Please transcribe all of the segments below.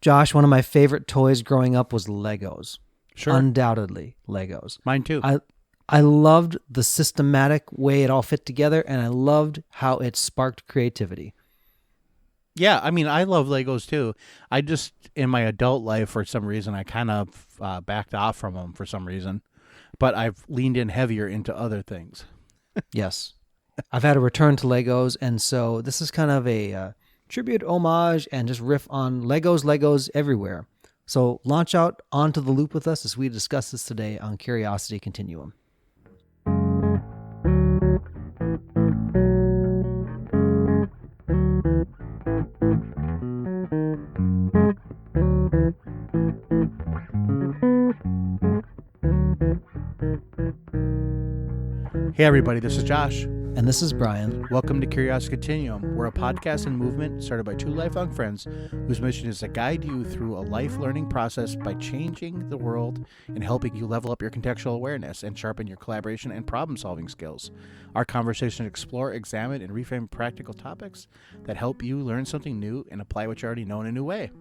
Josh, one of my favorite toys growing up was Legos. Sure. Undoubtedly, Legos. Mine too. I loved the systematic way it all fit together, and I loved how it sparked creativity. Yeah, I mean, I love Legos too. I just, in my adult life, for some reason, I kind of backed off from them for some reason. But I've leaned in heavier into other things. Yes. I've had a return to Legos, and so this is kind of a tribute, homage, and just riff on Legos everywhere. So launch out onto the loop with us as we discuss this today on Curiosity Continuum. Hey everybody, this is Josh. And this is Brian. Welcome to Curiosity Continuum. We're a podcast and movement started by two lifelong friends whose mission is to guide you through a life learning process by changing the world and helping you level up your contextual awareness and sharpen your collaboration and problem solving skills. Our conversations explore, examine, and reframe practical topics that help you learn something new and apply what you already know in a new way.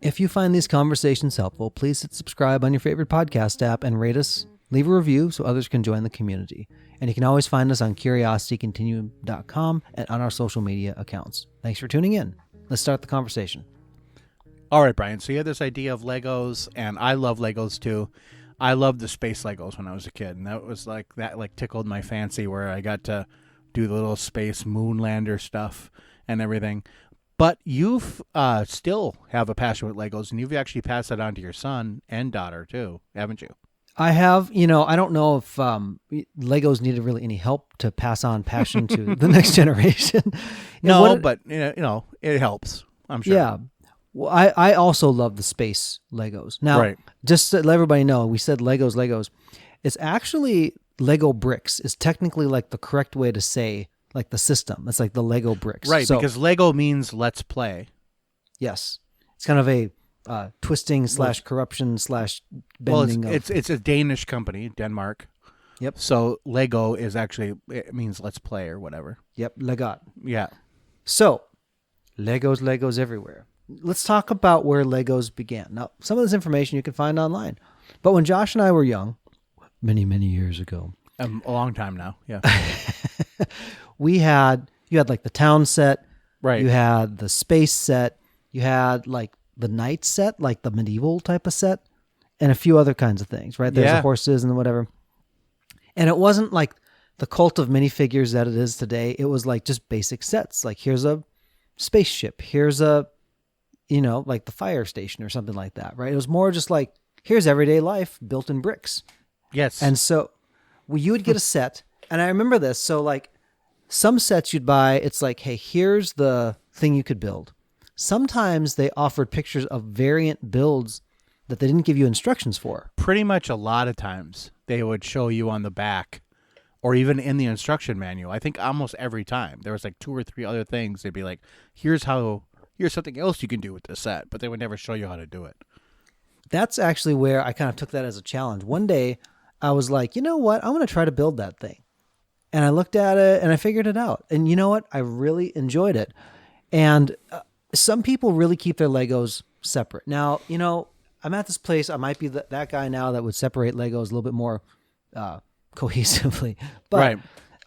If you find these conversations helpful, please hit subscribe on your favorite podcast app and rate us. Leave a review so others can join the community. And you can always find us on curiositycontinuum.com and on our social media accounts. Thanks for tuning in. Let's start the conversation. All right, Brian. So you had this idea of Legos, and I love Legos too. I loved the space Legos when I was a kid, and that tickled my fancy where I got to do the little space moonlander stuff and everything. But you've still have a passion with Legos, and you've actually passed that on to your son and daughter too, haven't you? I have, I don't know if Legos needed really any help to pass on passion to the next generation. But it helps, I'm sure. Yeah. Well, I also love the space Legos. Now, right. Just to let everybody know, we said Legos. It's actually Lego bricks is technically like the correct way to say like the system. It's like the Lego bricks. Right, because Lego means let's play. Yes. It's kind of a twisting / corruption / bending. Well, it's a Danish company, Denmark. Yep. So Lego is actually, it means let's play or whatever. Yep, Legot. Yeah. So, Legos everywhere. Let's talk about where Legos began. Now, some of this information you can find online. But when Josh and I were young, many, many years ago. A long time now, yeah. you had like the town set. Right. You had the space set. You had like the knight set, like the medieval type of set, and a few other kinds of things, right? There's the horses and whatever. And it wasn't like the cult of minifigures that it is today. It was like just basic sets. Like here's a spaceship. Here's a, like the fire station or something like that, right? It was more just like, here's everyday life built in bricks. Yes. And so you would get a set. And I remember this. So like some sets you'd buy, it's like, hey, here's the thing you could build. Sometimes they offered pictures of variant builds that they didn't give you instructions for. Pretty much a lot of times they would show you on the back or even in the instruction manual. I think almost every time there was like 2 or 3 other things. They'd be like, here's something else you can do with this set, but they would never show you how to do it. That's actually where I kind of took that as a challenge. One day I was like, you know what? I'm going to try to build that thing. And I looked at it and I figured it out. And you know what? I really enjoyed it. And some people really keep their Legos separate. Now, I'm at this place. I might be that guy now that would separate Legos a little bit more cohesively. But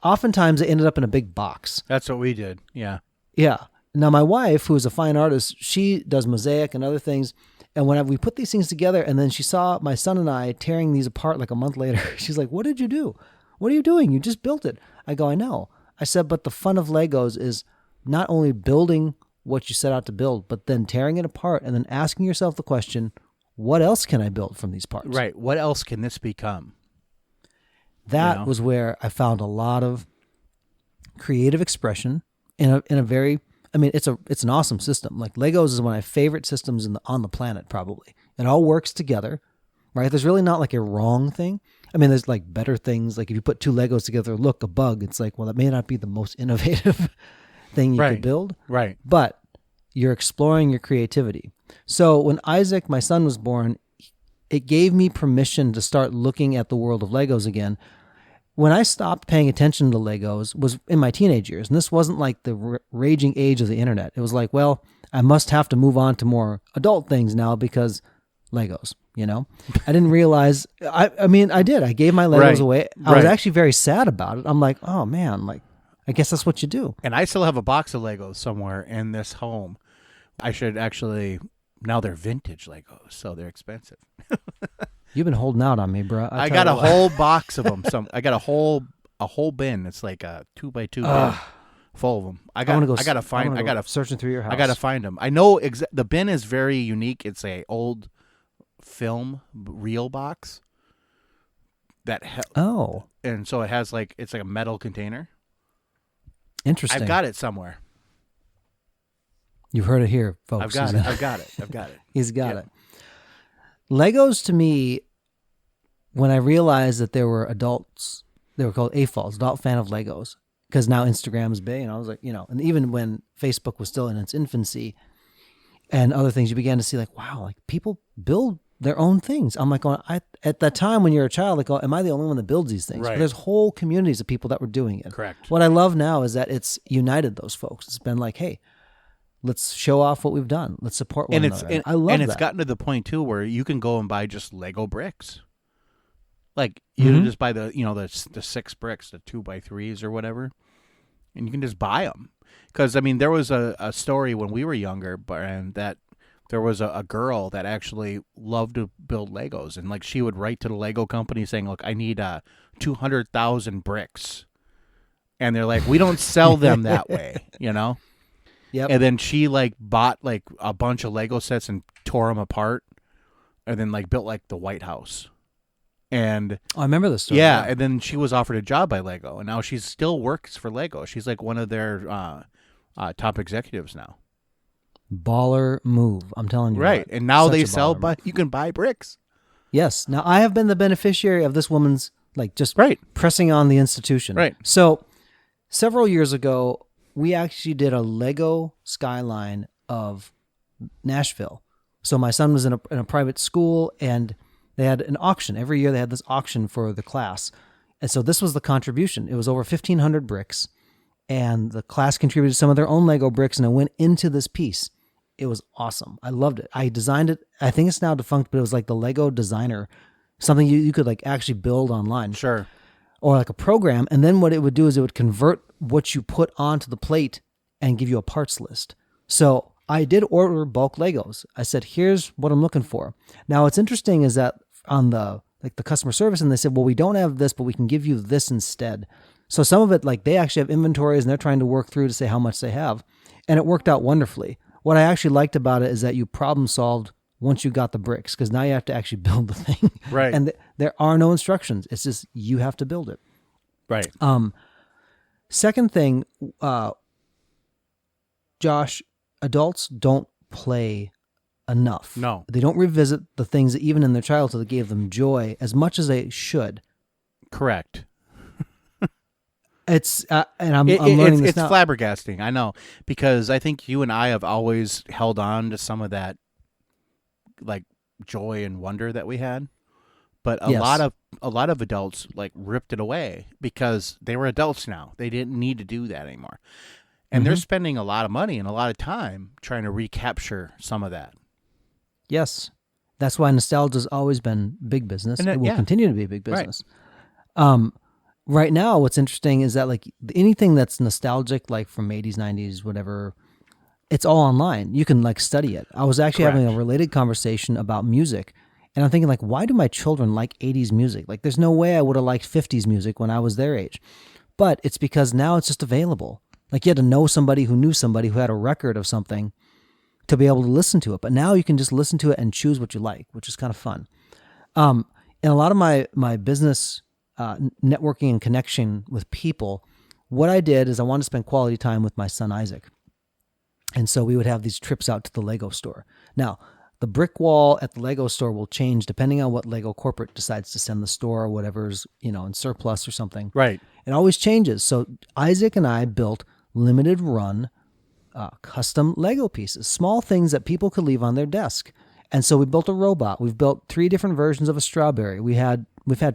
oftentimes they ended up in a big box. That's what we did. Yeah. Yeah. Now, my wife, who is a fine artist, she does mosaic and other things. And when we put these things together, and then she saw my son and I tearing these apart like a month later, she's like, what did you do? What are you doing? You just built it. I go, I know. I said, but the fun of Legos is not only building what you set out to build, but then tearing it apart and then asking yourself the question, what else can I build from these parts? Right. What else can this become? That was where I found a lot of creative expression in a very, it's an awesome system. Like Legos is one of my favorite systems on the planet, probably. It all works together, right? There's really not like a wrong thing. There's like better things. Like if you put 2 Legos together, look, a bug, it's like, well, that may not be the most innovative thing you could build. Right. But you're exploring your creativity. So when Isaac, my son, was born, it gave me permission to start looking at the world of Legos again when I stopped paying attention to Legos was in my teenage years. And this wasn't like the raging age of the internet. It was like, well, I must have to move on to more adult things now because Legos, you know? I didn't realize, I mean, I did. I gave my Legos Right. away. I was actually very sad about it. I'm like, oh man, like, I guess that's what you do. And I still have a box of Legos somewhere in this home. I should actually, now they're vintage Legos, so they're expensive. You've been holding out on me, bro. I got a whole box of them. I got a whole bin. It's like a 2x2 bin full of them. I gotta searching through your house. I gotta find them. I know the bin is very unique. It's a old film reel box that and so it has like it's like a metal container. Interesting. I've got it somewhere. You've heard it here, folks. I've got it. He's got it. Legos to me, when I realized that there were adults, they were called AFOLs, adult fan of Legos, because now Instagram is big, and I was like, and even when Facebook was still in its infancy and other things, you began to see like, wow, like people build their own things. I'm like, at that time when you're a child, like, am I the only one that builds these things? Right. But there's whole communities of people that were doing it. Correct. What I love now is that it's united those folks. It's been like, hey, let's show off what we've done. Let's support one another. I love and that. it's gotten to the point too where you can go and buy just Lego bricks. Like you just buy the 6 bricks, the 2x3s or whatever, and you can just buy them. Because I mean, there was a story when we were younger, and that there was a girl that actually loved to build Legos, and like she would write to the Lego company saying, "Look, I need 200,000 bricks," and they're like, "We don't sell them that way," Yep. And then she like bought like a bunch of Lego sets and tore them apart, and then like built like the White House. And I remember this story. Yeah, and then she was offered a job by Lego, and now she still works for Lego. She's like one of their top executives now. Baller move, I'm telling you. Right, what. and now Such they a sell, baller but move. you can buy bricks. Yes. Now I have been the beneficiary of this woman's like just pressing on the institution. Right. So several years ago, we actually did a Lego skyline of Nashville. So my son was in a private school, and they had an auction. Every year they had this auction for the class. And so this was the contribution. It was over 1,500 bricks, and the class contributed some of their own Lego bricks, and it went into this piece. It was awesome. I loved it. I designed it. I think it's now defunct, but it was like the Lego Designer, something you could like actually build online. Sure. Or like a program. And then what it would do is it would convert what you put onto the plate and give you a parts list. So I did order bulk Legos. I said, here's what I'm looking for. Now what's interesting is that on the customer service, and they said, well, we don't have this, but we can give you this instead. So some of it, like they actually have inventories and they're trying to work through to say how much they have. And it worked out wonderfully. What I actually liked about it is that you problem solved once you got the bricks, because now you have to actually build the thing. Right. And there are no instructions. It's just you have to build it. Right. Second thing, Josh, adults don't play enough. No. They don't revisit the things that even in their childhood that gave them joy as much as they should. Correct. It's and I'm learning this it's now. It's flabbergasting. I know, because I think you and I have always held on to some of that, like joy and wonder that we had, but a lot of adults like ripped it away because they were adults now. They didn't need to do that anymore, and they're spending a lot of money and a lot of time trying to recapture some of that. Yes, that's why nostalgia's always been big business. It will continue to be big business. Right. Right now, what's interesting is that like anything that's nostalgic, like from 80s, 90s, whatever, it's all online. You can like study it. I was actually having a related conversation about music, and I'm thinking like, why do my children like 80s music? Like there's no way I would have liked 50s music when I was their age. But it's because now it's just available. Like you had to know somebody who knew somebody who had a record of something to be able to listen to it. But now you can just listen to it and choose what you like, which is kind of fun. And a lot of my business networking and connection with people, what I did is I wanted to spend quality time with my son Isaac. And so we would have these trips out to the Lego store. Now, the brick wall at the Lego store will change depending on what Lego corporate decides to send the store or whatever's, in surplus or something. Right. It always changes. So Isaac and I built limited run custom Lego pieces, small things that people could leave on their desk. And so we built a robot. We've built 3 different versions of a strawberry. We've had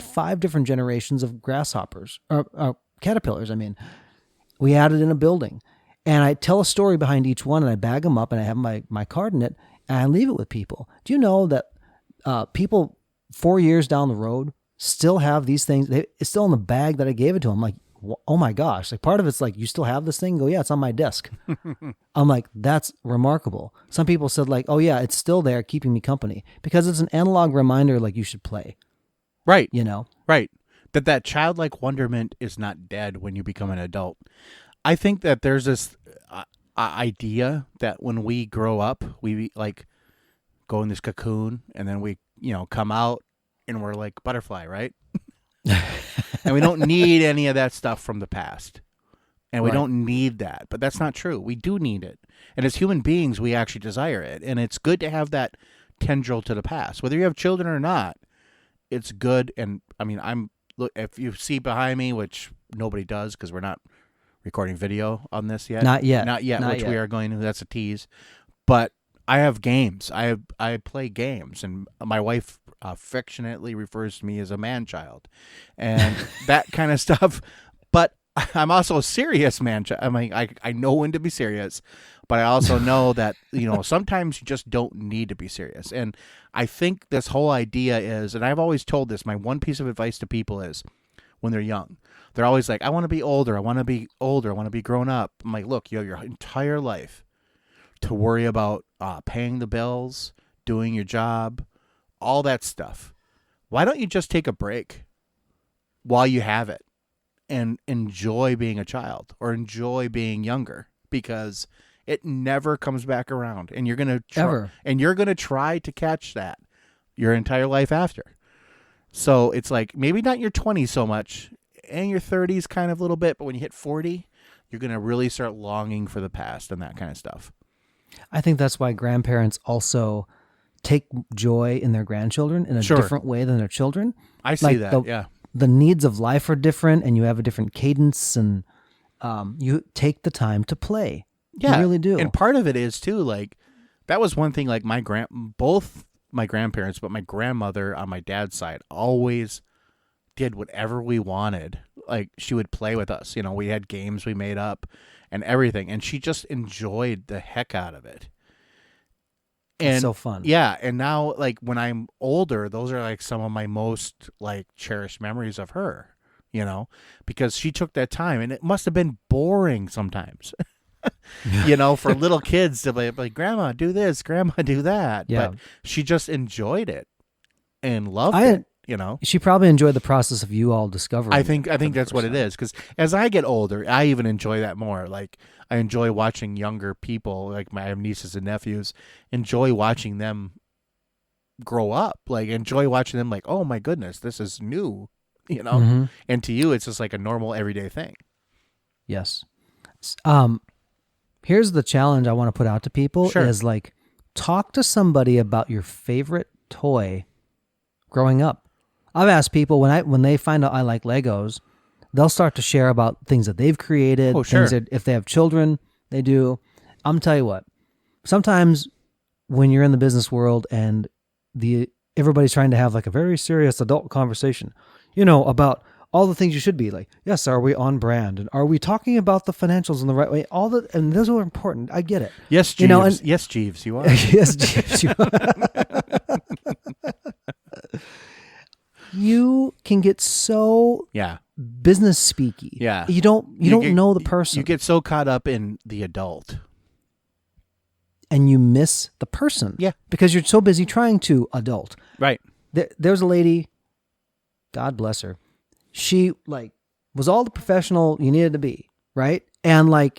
5 different generations of grasshoppers, or caterpillars. I mean, we added in a building, and I tell a story behind each one, and I bag them up, and I have my card in it, and I leave it with people. Do you know that people 4 years down the road still have these things? It's still in the bag that I gave it to them. Like, oh my gosh! Like, part of it's like, you still have this thing? Go, yeah, it's on my desk. I'm like, that's remarkable. Some people said like, oh yeah, it's still there, keeping me company, because it's an analog reminder. Like, you should play. Right. You know. Right. That childlike wonderment is not dead when you become an adult. I think that there's this idea that when we grow up, we like go in this cocoon, and then we, come out and we're like butterfly, right? And we don't need any of that stuff from the past. And we don't need that. But that's not true. We do need it. And as human beings, we actually desire it. And it's good to have that tendril to the past. Whether you have children or not, it's good. And I mean, if you see behind me, which nobody does because we're not recording video on this yet. Not yet. We are going to. That's a tease. But I have games. I play games. And my wife affectionately refers to me as a man-child and that kind of stuff. But I'm also a serious man-child. I mean, I know when to be serious, but I also know that, sometimes you just don't need to be serious. And I think this whole idea is, and I've always told this, my one piece of advice to people is, when they're young, they're always like, I want to be older. I want to be older. I want to be grown up. I'm like, look, you have your entire life to worry about paying the bills, doing your job, all that stuff. Why don't you just take a break while you have it and enjoy being a child or enjoy being younger? Because it never comes back around, and you're gonna try to catch that your entire life after. So it's like, maybe not your 20s so much, and your 30s kind of a little bit, but when you hit 40, you're gonna really start longing for the past and that kind of stuff. I think that's why grandparents also take joy in their grandchildren in a different way than their children. I see that. The needs of life are different, and you have a different cadence, and you take the time to play. Yeah, you really do. And part of it is too, like, that was one thing. Like, both my grandparents, but my grandmother on my dad's side always did whatever we wanted. Like, she would play with us. We had games we made up and everything, and she just enjoyed the heck out of it. And it's so fun. Yeah. And now, like, when I'm older, those are like some of my most like cherished memories of her, because she took that time, and it must have been boring sometimes, for little kids to be like, Grandma, do this, Grandma, do that. Yeah. But she just enjoyed it and loved it. She probably enjoyed the process of you all discovering. I think that's what it is. Because as I get older, I even enjoy that more. Like, I enjoy watching younger people, like I have nieces and nephews, enjoy watching them grow up. Like, enjoy watching them like, oh my goodness, this is new, Mm-hmm. And to you, it's just like a normal everyday thing. Yes. Here's the challenge I want to put out to people is like, talk to somebody about your favorite toy growing up. I've asked people when they find out I like Legos, they'll start to share about things that they've created. Things that, if they have children, they do. I'm tell you what, sometimes when you're in the business world and everybody's trying to have like a very serious adult conversation, about all the things you should be like, yes, are we on brand? And are we talking about the financials in the right way? And those are important. I get it. Yes, Jeeves. Yes, Jeeves, you are. Yes, Jeeves, you are. You can get so business speaky. Yeah. You don't know the person. You get so caught up in the adult. And you miss the person. Yeah. Because you're so busy trying to adult. Right. There's a lady, God bless her. She was all the professional you needed to be, right? And I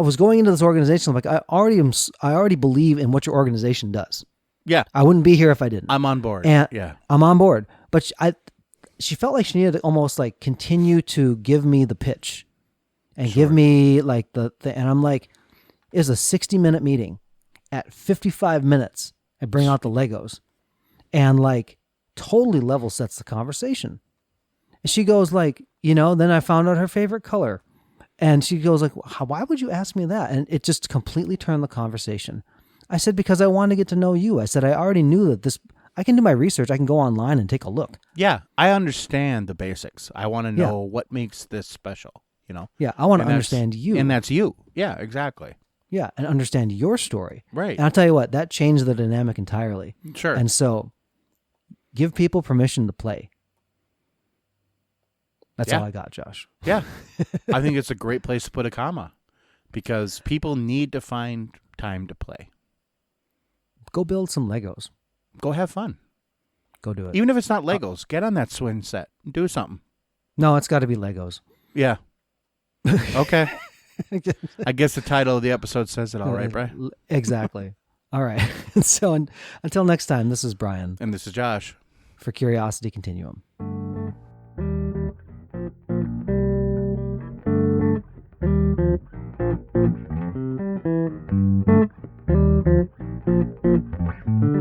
was going into this organization, I'm like, I already believe in what your organization does. Yeah. I wouldn't be here if I didn't. I'm on board. And yeah. I'm on board. But she felt like she needed to almost continue to give me the pitch and give me the and I'm like, it's a 60-minute meeting. At 55 minutes, I bring out the Legos and totally level sets the conversation. And she goes then I found out her favorite color. And she goes why would you ask me that? And it just completely turned the conversation. I said, because I wanted to get to know you. I said, I already knew that this, I can do my research. I can go online and take a look. Yeah, I understand the basics. I want to Yeah. know what makes this special, you know? Yeah, I want to And that's- understand you. And that's you. Yeah, exactly. Yeah, and understand your story. Right. And I'll tell you what, that changed the dynamic entirely. Sure. And so give people permission to play. That's Yeah. all I got, Josh. Yeah. I think it's a great place to put a comma because people need to find time to play. Go build some Legos. Go have fun. Go do it. Even if it's not Legos, get on that swing set. Do something. No, it's got to be Legos. Yeah. Okay. I guess the title of the episode says it all, right, Brian? Exactly. All right. So until next time, this is Brian And this is Josh. for Curiosity Continuum. Thank you.